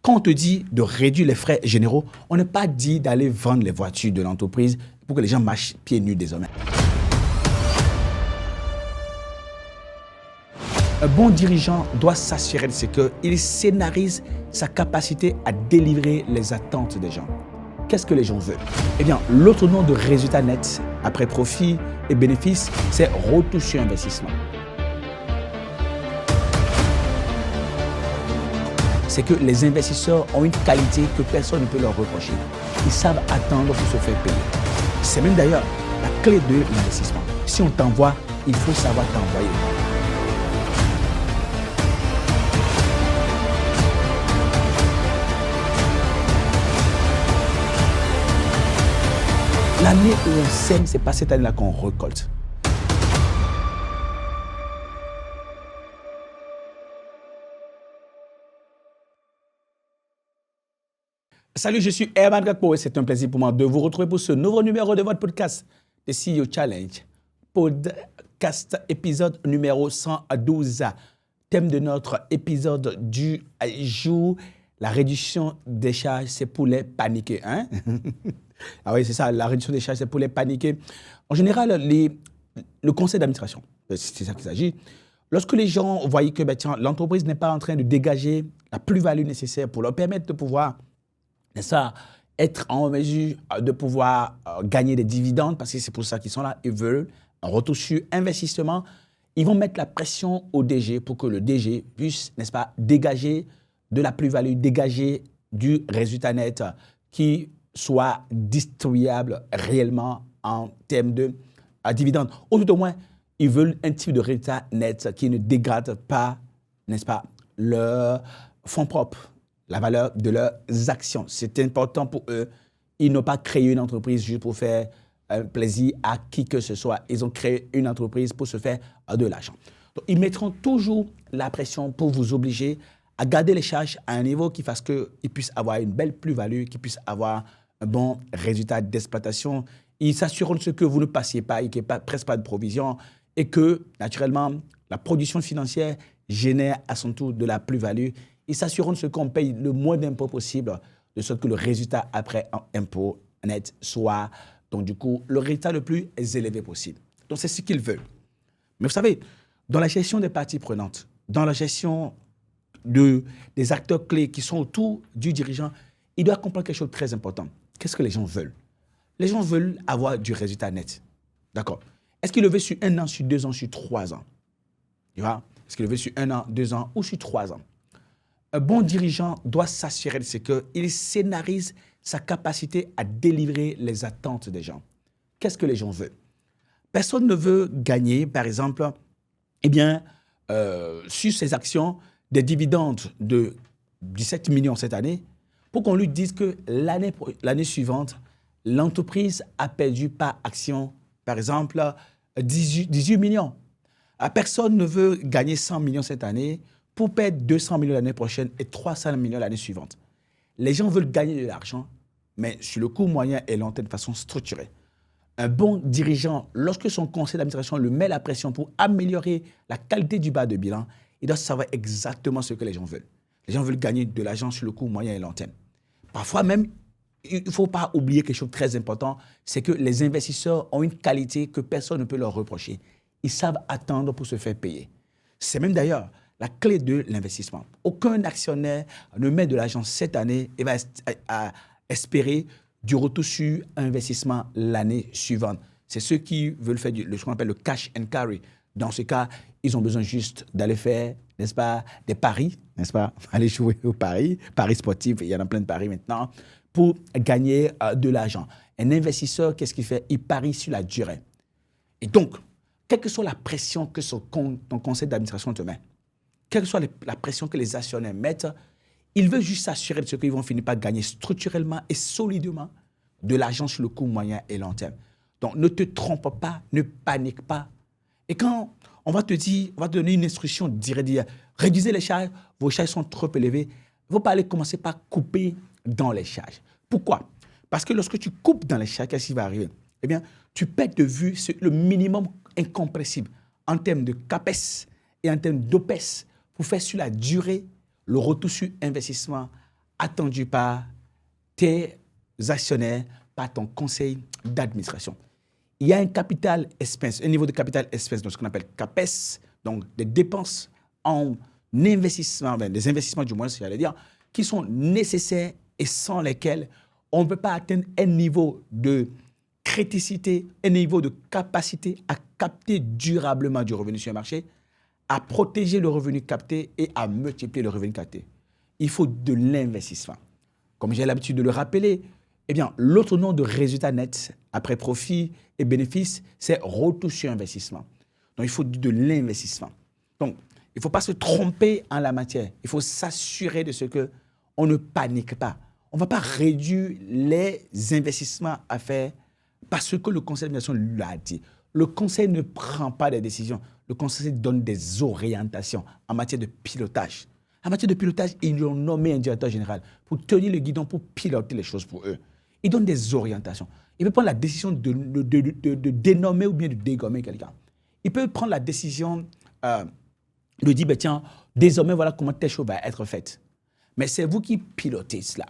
Quand on te dit de réduire les frais généraux, on n'est pas dit d'aller vendre les voitures de l'entreprise pour que les gens marchent pieds nus désormais. Un bon dirigeant doit s'assurer de ce qu'il scénarise sa capacité à délivrer les attentes des gens. Qu'est-ce que les gens veulent? Eh bien, l'autre nom de résultat net, après profit et bénéfice, c'est retour sur investissement. C'est que les investisseurs ont une qualité que personne ne peut leur reprocher. Ils savent attendre pour se faire payer. C'est même d'ailleurs la clé de l'investissement. Si on t'envoie, il faut savoir t'envoyer. L'année où on sème, ce n'est pas cette année-là qu'on récolte. Salut, je suis Herman Gakpo et c'est un plaisir pour moi de vous retrouver pour ce nouveau numéro de votre podcast, The CEO Challenge. Podcast épisode numéro 112. Thème de notre épisode du jour, la réduction des charges, c'est pour les paniquer. Hein? Ah oui, c'est ça, la réduction des charges, c'est pour les paniquer. En général, le conseil d'administration, c'est ça qu'il s'agit. Lorsque les gens voient que l'entreprise n'est pas en train de dégager la plus-value nécessaire pour leur permettre de pouvoir, n'est-ce pas, être en mesure de pouvoir gagner des dividendes, parce que c'est pour ça qu'ils sont là, ils veulent un retour sur investissement, ils vont mettre la pression au DG pour que le DG puisse, n'est-ce pas, dégager de la plus-value, dégager du résultat net qui soit distribuable réellement en termes de dividendes. Ou tout au moins, ils veulent un type de résultat net qui ne dégrade pas, n'est-ce pas, leurs fonds propres, la valeur de leurs actions. C'est important pour eux. Ils n'ont pas créé une entreprise juste pour faire un plaisir à qui que ce soit. Ils ont créé une entreprise pour se faire de l'argent. Donc, ils mettront toujours la pression pour vous obliger à garder les charges à un niveau qui fasse qu'ils puissent avoir une belle plus-value, qu'ils puissent avoir un bon résultat d'exploitation. Ils s'assureront de ce que vous ne passiez pas et qu'il n'y ait presque pas de provision et que, naturellement, la production financière génère à son tour de la plus-value. Ils s'assureront de ce qu'on paye le moins d'impôts possible, de sorte que le résultat après impôt net soit, donc du coup, le résultat le plus élevé possible. Donc, c'est ce qu'ils veulent. Mais vous savez, dans la gestion des parties prenantes, dans la gestion des acteurs clés qui sont autour du dirigeant, il doit comprendre quelque chose de très important. Qu'est-ce que les gens veulent? Les gens veulent avoir du résultat net. D'accord? Est-ce qu'ils le veulent sur 1 an, sur 2 ans, sur 3 ans? Tu vois? Est-ce qu'ils le veulent sur 1 an, 2 ans ou sur 3 ans? Un bon dirigeant doit s'assurer de ce qu'il scénarise sa capacité à délivrer les attentes des gens. Qu'est-ce que les gens veulent? Personne ne veut gagner, par exemple, sur ses actions, des dividendes de 17 millions cette année, pour qu'on lui dise que l'année suivante, l'entreprise a perdu par action, par exemple, 18 millions. Personne ne veut gagner 100 millions cette année pour perdre 200 millions l'année prochaine et 300 millions l'année suivante. Les gens veulent gagner de l'argent, mais sur le court, moyen et long terme de façon structurée. Un bon dirigeant, lorsque son conseil d'administration lui met la pression pour améliorer la qualité du bas de bilan, il doit savoir exactement ce que les gens veulent. Les gens veulent gagner de l'argent sur le court, moyen et long terme. Parfois même, il ne faut pas oublier quelque chose de très important, c'est que les investisseurs ont une qualité que personne ne peut leur reprocher. Ils savent attendre pour se faire payer. C'est même d'ailleurs la clé de l'investissement. Aucun actionnaire ne met de l'argent cette année et va espérer du retour sur investissement l'année suivante. C'est ceux qui veulent faire ce qu'on appelle le cash and carry. Dans ce cas, ils ont besoin juste d'aller faire, n'est-ce pas, des paris, n'est-ce pas, aller jouer au paris sportifs, il y en a plein de paris maintenant, pour gagner de l'argent. Un investisseur, qu'est-ce qu'il fait? Il parie sur la durée. Et donc, quelle que soit la pression que ton conseil d'administration te met, quelle que soit la pression que les actionnaires mettent, ils veulent juste s'assurer de ce qu'ils vont finir par gagner structurellement et solidement de l'argent sur le court, moyen et long terme. Donc, ne te trompe pas, ne panique pas. Et quand on va te donner une instruction, dire réduisez les charges, vos charges sont trop élevées, il ne faut pas aller commencer par couper dans les charges. Pourquoi? Parce que lorsque tu coupes dans les charges, qu'est-ce qui va arriver? Eh bien, tu perds de vue le minimum incompressible en termes de CAPEX et en termes d'OPEX pour faire sur la durée le retour sur investissement attendu par tes actionnaires, par ton conseil d'administration. Il y a un capital expense, un niveau de capital expense, donc ce qu'on appelle CAPEX, donc des dépenses en investissement, des investissements du moins, j'allais dire, qui sont nécessaires et sans lesquels on ne peut pas atteindre un niveau de criticité, un niveau de capacité à capter durablement du revenu sur le marché, à protéger le revenu capté et à multiplier le revenu capté. Il faut de l'investissement. Comme j'ai l'habitude de le rappeler, eh bien, l'autre nom de résultat net après profit et bénéfice, c'est retour sur investissement. Donc, il faut de l'investissement. Donc, il ne faut pas se tromper en la matière. Il faut s'assurer de ce qu'on ne panique pas. On ne va pas réduire les investissements à faire parce que le conseil d'administration l'a dit. Le conseil ne prend pas des décisions. Le conseil donne des orientations en matière de pilotage. En matière de pilotage, ils ont nommé un directeur général pour tenir le guidon, pour piloter les choses pour eux. Il donne des orientations. Il peut prendre la décision de dénommer ou bien de dégommer quelqu'un. Il peut prendre la décision de dire, ben tiens, désormais, voilà comment telle chose va être faite. Mais c'est vous qui pilotez cela.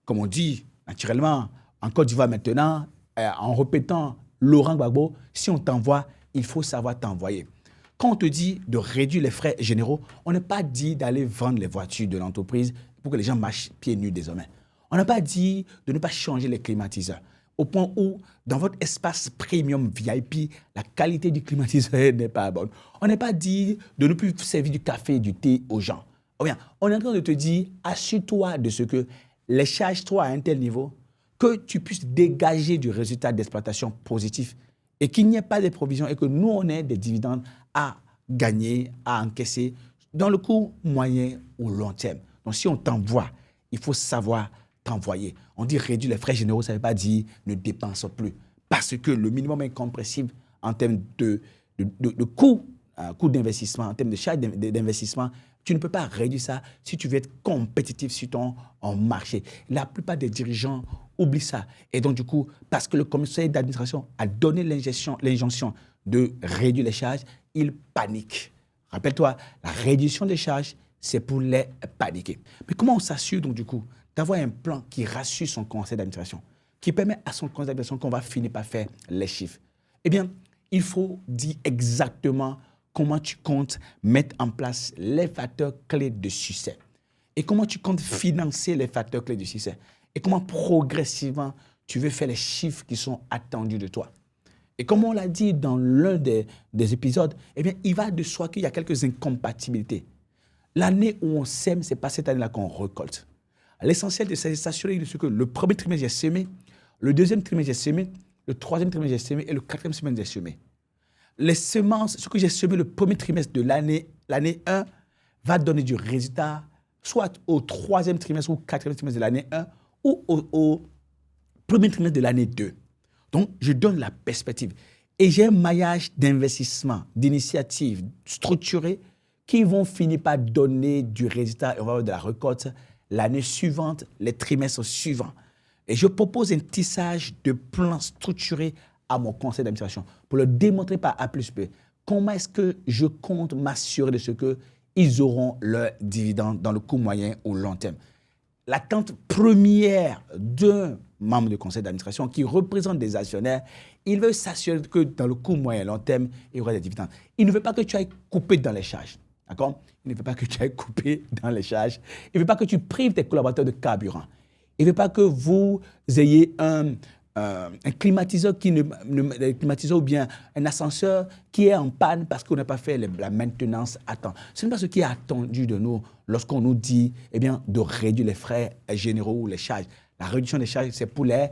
Comme on dit, naturellement, en Côte d'Ivoire maintenant, en répétant Laurent Gbagbo, si on t'envoie, il faut savoir t'envoyer. Quand on te dit de réduire les frais généraux, on n'a pas dit d'aller vendre les voitures de l'entreprise pour que les gens marchent pieds nus désormais. On n'a pas dit de ne pas changer les climatiseurs. Au point où, dans votre espace premium VIP, la qualité du climatiseur n'est pas bonne. On n'a pas dit de ne plus servir du café et du thé aux gens. Ou bien, on est en train de te dire, assure-toi de ce que les charges-toi à un tel niveau que tu puisses dégager du résultat d'exploitation positif et qu'il n'y ait pas de provisions et que nous, on ait des dividendes à gagner, à encaisser dans le court, moyen ou long terme. Donc, si on t'envoie, il faut savoir t'envoyer. On dit réduire les frais généraux, ça ne veut pas dire ne dépense plus. Parce que le minimum incompressible en termes de coût d'investissement, en termes de charge d'investissement, tu ne peux pas réduire ça si tu veux être compétitif sur ton marché. La plupart des dirigeants oublient ça. Et donc, du coup, parce que le conseil d'administration a donné l'injonction de réduire les charges, ils paniquent. Rappelle-toi, la réduction des charges, c'est pour les paniquer. Mais comment on s'assure, donc, du coup, d'avoir un plan qui rassure son conseil d'administration, qui permet à son conseil d'administration qu'on va finir par faire les chiffres? Eh bien, il faut dire exactement comment tu comptes mettre en place les facteurs clés de succès et comment tu comptes financer les facteurs clés de succès et comment progressivement tu veux faire les chiffres qui sont attendus de toi. Et comme on l'a dit dans l'un des épisodes, eh bien, il va de soi qu'il y a quelques incompatibilités. L'année où on sème, ce n'est pas cette année-là qu'on récolte. L'essentiel, c'est s'assurer de ce que le premier trimestre, j'ai semé, le deuxième trimestre, j'ai semé, le troisième trimestre, j'ai semé et le quatrième trimestre, j'ai semé. Les semences, ce que j'ai semé le premier trimestre de l'année 1 va donner du résultat soit au troisième trimestre ou quatrième trimestre de l'année 1 ou au premier trimestre de l'année 2. Donc, je donne la perspective. Et j'ai un maillage d'investissement, d'initiatives structurées qui vont finir par donner du résultat et on va avoir de la récolte l'année suivante, les trimestres suivants. Et je propose un tissage de plans structurés à mon conseil d'administration pour leur démontrer par A plus B comment est-ce que je compte m'assurer de ce qu'ils auront leur dividende dans le court moyen ou long terme. L'attente première d'un membre du conseil d'administration qui représente des actionnaires, il veut s'assurer que dans le court moyen et long terme, il y aura des dividendes. Il ne veut pas que tu ailles couper dans les charges. D'accord? Il ne veut pas que tu ailles couper dans les charges. Il ne veut pas que tu prives tes collaborateurs de carburant. Il ne veut pas que vous ayez un climatiseur climatiseur ou bien un ascenseur qui est en panne parce qu'on n'a pas fait la maintenance à temps. Ce n'est pas ce qui est attendu de nous lorsqu'on nous dit de réduire les frais généraux ou les charges. La réduction des charges, c'est pour les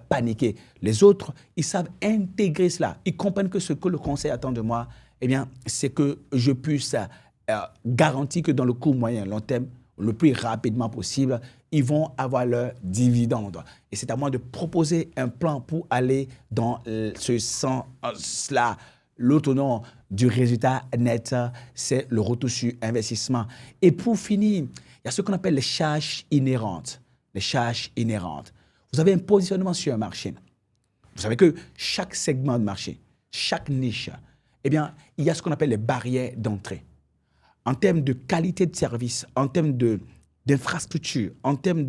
paniquer. Les autres, ils savent intégrer cela. Ils comprennent que ce que le conseil attend de moi, c'est que je puisse garantir que dans le court, moyen et long terme, le plus rapidement possible, ils vont avoir leur dividende. Et c'est à moi de proposer un plan pour aller dans ce sens-là. L'autre nom du résultat net, c'est le retour sur investissement. Et pour finir, il y a ce qu'on appelle les charges inhérentes. Les charges inhérentes. Vous avez un positionnement sur un marché. Vous savez que chaque segment de marché, chaque niche, il y a ce qu'on appelle les barrières d'entrée. En termes de qualité de service, en termes de d'infrastructure, en termes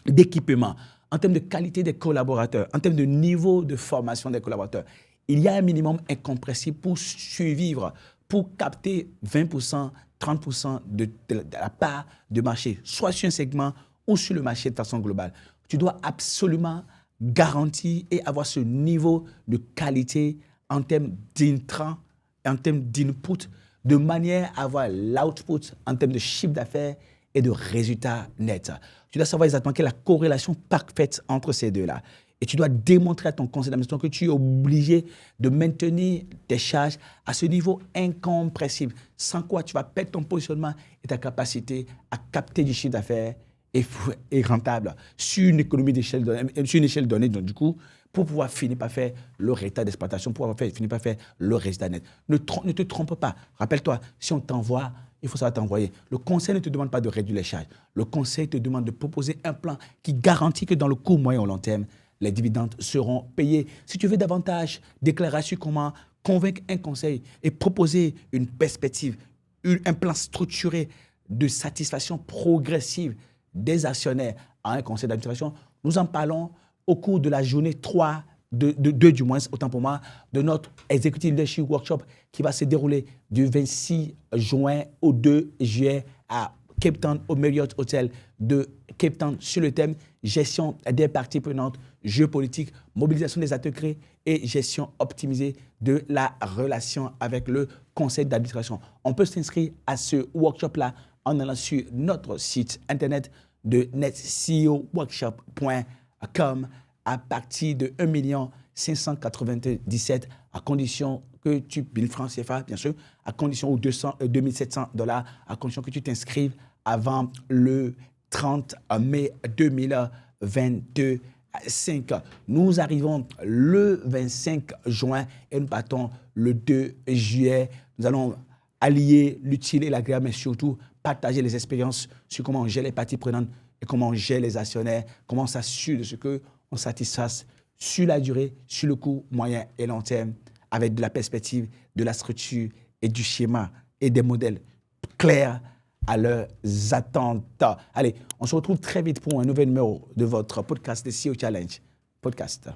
d'équipement, en termes de qualité des collaborateurs, en termes de niveau de formation des collaborateurs, il y a un minimum incompressible pour survivre, pour capter 20%, 30% de la part de marché, soit sur un segment ou sur le marché de façon globale. Tu dois absolument garantir et avoir ce niveau de qualité en termes d'intrants, en termes d'input, de manière à avoir l'output en termes de chiffre d'affaires et de résultats nets. Tu dois savoir exactement quelle est la corrélation parfaite entre ces deux-là. Et tu dois démontrer à ton conseil d'administration que tu es obligé de maintenir tes charges à ce niveau incompressible, sans quoi tu vas perdre ton positionnement et ta capacité à capter du chiffre d'affaires et rentable sur une économie d'échelle donnée, sur une échelle donnée. Donc, du coup, pour pouvoir finir par faire le résultat d'exploitation, pour pouvoir finir par faire le résultat net. Ne te trompe pas. Rappelle-toi, si on t'envoie, il faut savoir t'envoyer. Le conseil ne te demande pas de réduire les charges. Le conseil te demande de proposer un plan qui garantit que dans le court, moyen ou long terme, les dividendes seront payés. Si tu veux davantage d'éclairage sur comment convaincre un conseil et proposer une perspective, un plan structuré de satisfaction progressive des actionnaires à un conseil d'administration, nous en parlons au cours de la journée 3, du moins, autant pour moi, de notre Executive Leadership Workshop qui va se dérouler du 26 juin au 2 juillet à Cape Town, au Marriott Hotel de Cape Town, sur le thème gestion des parties prenantes, jeux politiques, mobilisation des acteurs clés et gestion optimisée de la relation avec le conseil d'administration. On peut s'inscrire à ce workshop-là en allant sur notre site internet de netceoworkshop.com à partir de 1 597 à condition que tu, 1000 francs CFA, bien sûr, à condition ou 2700 $, à condition que tu t'inscrives avant le 30 mai 2022. Nous arrivons le 25 juin et nous partons le 2 juillet. Nous allons allier l'utile et l'agréable, mais surtout partager les expériences sur comment on gère les parties prenantes et comment on gère les actionnaires, comment on s'assure de ce qu'on satisfasse sur la durée, sur le court, moyen et long terme, avec de la perspective, de la structure et du schéma et des modèles clairs à leurs attentes. Allez, on se retrouve très vite pour un nouvel numéro de votre podcast, The CEO Challenge Podcast.